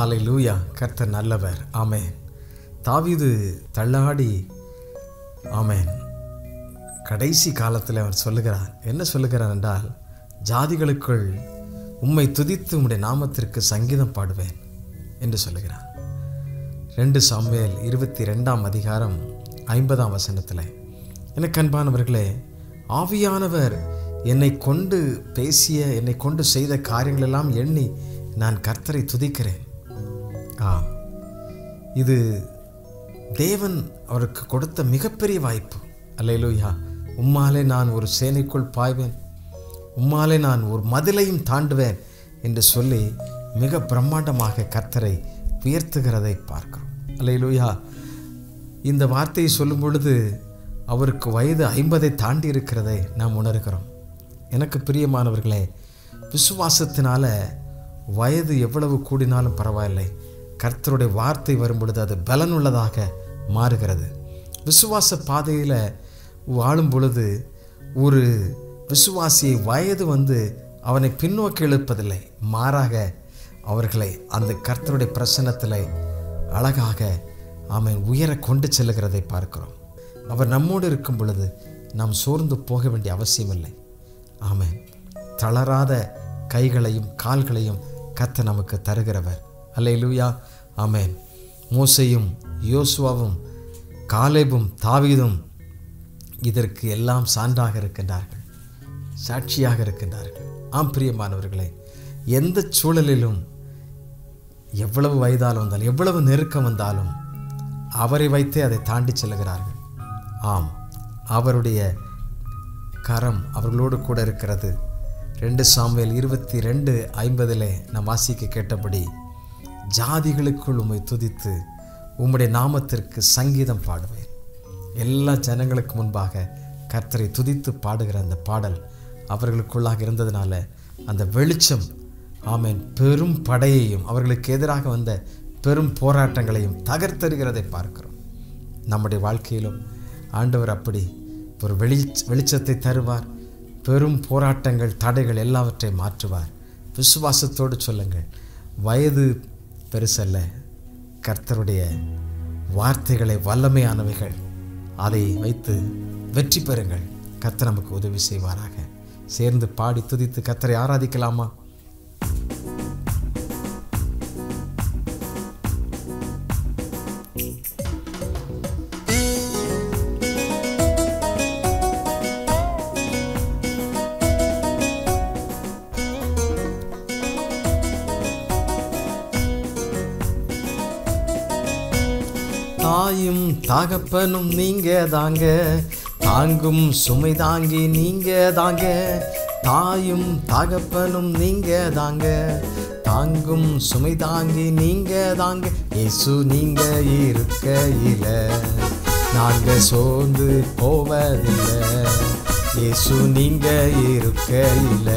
ஹல்லேலூயா. கர்த்தர் நல்லவர். ஆமென். தாவீது தள்ளாடி ஆமென் கடைசி காலத்தில் அவர் சொல்லுகிறார். என்ன சொல்லுகிறார் என்றால், ஜாதிகளுக்குள் உம்மை துதித்து உம்முடைய நாமத்திற்கு சங்கீதம் பாடுவேன் என்று சொல்லுகிறார். 2 சாமுவேல் 22ஆம் அதிகாரம் 50ஆம் வசனத்தில், எனக்கு அன்பானவர்களே, ஆவியானவர் என்னை கொண்டு பேசிய, என்னை கொண்டு செய்த காரியங்களெல்லாம் எண்ணி நான் கர்த்தரை துதிக்கிறேன். இது தேவன் அவருக்கு கொடுத்த மிகப்பெரிய வாய்ப்பு. அல்லேலூயா. உம்மாலே நான் ஒரு சேனைக்குள் பாய்வேன், உம்மாலே நான் ஒரு மதிலையும் தாண்டுவேன் என்று சொல்லி மிக பிரம்மாண்டமாக கர்த்தரை உயர்த்துகிறதை பார்க்கிறோம். அல்லேலூயா. இந்த வார்த்தையை சொல்லும் பொழுது அவருக்கு வயது 50 தாண்டி இருக்கிறதை நாம் உணர்கிறோம். எனக்கு பிரியமானவர்களே, விசுவாசத்தினால வயது எவ்வளவு கூடினாலும் பரவாயில்லை, கர்த்தருடைய வார்த்தை வரும் பொழுது அது பலனுள்ளதாக மாறுகிறது. விசுவாச பாதையில் வாழும் பொழுது ஒரு விசுவாசியை வயது அவனை பின்னோக்கி இழுப்பதில்லை, மாறாக அவர்களை அந்த கர்த்தருடைய பிரசன்னத்தில் அழகாக உயர கொண்டு செல்லுகிறதை பார்க்கிறோம். அவர் நம்மோடு இருக்கும் பொழுது நாம் சோர்ந்து போக வேண்டிய அவசியமில்லை. தளராத கைகளையும் கால்களையும் கர்த்தர் நமக்கு தருகிறவர். அல்லேலூயா. ஆமென். மோசேயும் யோசுவாவும் காலேபும் தாவீதும் இதற்கு எல்லாம் சான்றாக இருக்கின்றார்கள், சாட்சியாக இருக்கின்றார்கள். பிரியமானவர்களே, எந்த சூழலிலும் எவ்வளவு வயதாலும் வந்தாலும், எவ்வளவு நெருக்கம் வந்தாலும் அவரை வைத்தே அதை தாண்டி செல்கிறார்கள். அவருடைய கரம் அவர்களோடு கூட இருக்கிறது. 2 சாமுவேல் 22:50 நாம் வாசிக்க கேட்டபடி, ஜாதிகளுக்குள் உம்மை துதித்து உம்முடைய நாமத்திற்கு சங்கீதம் பாடுவேன். எல்லா ஜனங்களுக்கு முன்பாக கர்த்தரை துதித்து பாடுகிற அந்த பாடல் அவர்களுக்குள்ளாக இருந்ததுனால அந்த வெளிச்சம் பெரும் படையையும் அவர்களுக்கு எதிராக வந்த பெரும் போராட்டங்களையும் தகர்த்தருகிறதை பார்க்கிறோம். நம்முடைய வாழ்க்கையிலும் ஆண்டவர் அப்படி ஒரு வெளிச்சத்தை தருவார். பெரும் போராட்டங்கள், தடைகள் எல்லாவற்றையும் மாற்றுவார். விசுவாசத்தோடு சொல்லுங்கள், வயது பெருசல்ல, கர்த்தருடைய வார்த்தைகளை வல்லமையானவைகள், அதை வைத்து வெற்றி பெறுங்கள். கர்த்தர் நமக்கு உதவி செய்வாராக. சேர்ந்து பாடி துதித்து கர்த்தரை ஆராதிக்கலாமா? தாயும் தகப்பனும் நீங்க தாங்க, தாங்கும் சுமை தாங்கி நீங்க தாங்க. தாயும் தகப்பனும் நீங்க தாங்க, தாங்கும் சுமை தாங்கி நீங்க தாங்க. இயேசு நீங்க இருக்கையில நாங்க சோர்ந்து போவதில்லை. இயேசு நீங்க இருக்கையில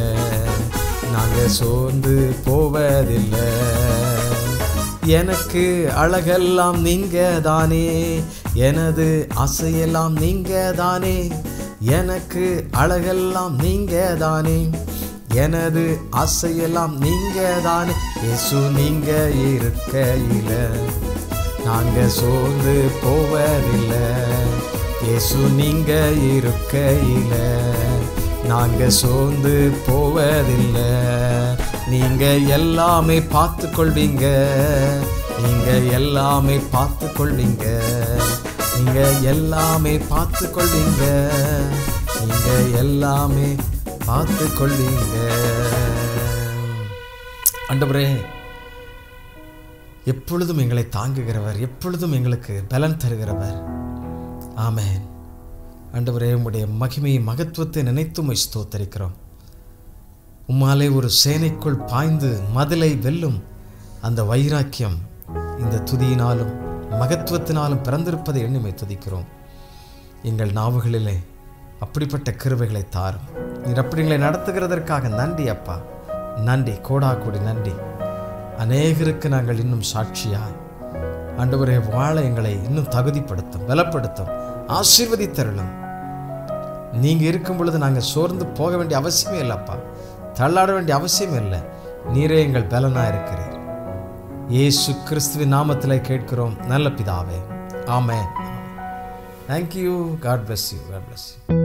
நாங்க சோர்ந்து போவதில்லை. எனக்கு அழகெல்லாம் நீங்க தானே, எனது ஆசையெல்லாம் நீங்க தானே. எனக்கு அழகெல்லாம் நீங்க தானே, எனது ஆசையெல்லாம் நீங்க தானே. இயேசு நீங்க இருக்கையில நாங்க சோர்ந்து போவதில்லை. இயேசு நீங்க இருக்கையில நாங்க சோர்ந்து போவதில்லை. நீங்க எல்லாமே பார்த்து கொள்வீங்க, நீங்க எல்லாமே பார்த்து கொள்வீங்க, நீங்க எல்லாமே பார்த்து கொள்வீங்க, நீங்க எல்லாமே பார்த்து கொள்வீங்க. ஆண்டவரே, எப்பொழுதும் எங்களை தாங்குகிறவர், எப்பொழுதும் எங்களுக்கு பலன் தருகிறவர். ஆமென். ஆண்டவரே, உம்முடைய மகிமை மகத்துவத்தை நினைத்து உம்மை ஸ்தோத்தரிக்கிறோம். உம்மாலே ஒரு சேனைக்குள் பாய்ந்து மதிலை வெல்லும் அந்த வைராக்கியம் இந்த துதியினாலும் மகத்துவத்தினாலும் பிறந்திருப்பதை எண்ணிமை துதிக்கிறோம். எங்கள் நாவுகளிலே அப்படிப்பட்ட கிருபைகளை தாரும். நீர் அப்படிங்களை நடத்துகிறதற்காக நன்றி அப்பா, நன்றி, கோடாகோடி நன்றி. அநேகருக்கு நாங்கள் இன்னும் சாட்சியாய் ஆண்டவரே வாழ எங்களை இன்னும் தகுதிப்படுத்தும், பலப்படுத்தும், ஆசீர்வதித்தருளும். நீங்கள் இருக்கும் பொழுது நாங்கள் சோர்ந்து போக வேண்டிய அவசியமே இல்லைப்பா, தள்ளாட வேண்டிய அவசியம் இல்லை. நீரே எங்கள் பலனாக இருக்கிறீர். இயேசு கிறிஸ்துவின் நாமத்தில் கேட்கிறோம் நல்ல பிதாவே. ஆமென். Thank you. God bless you. God bless you.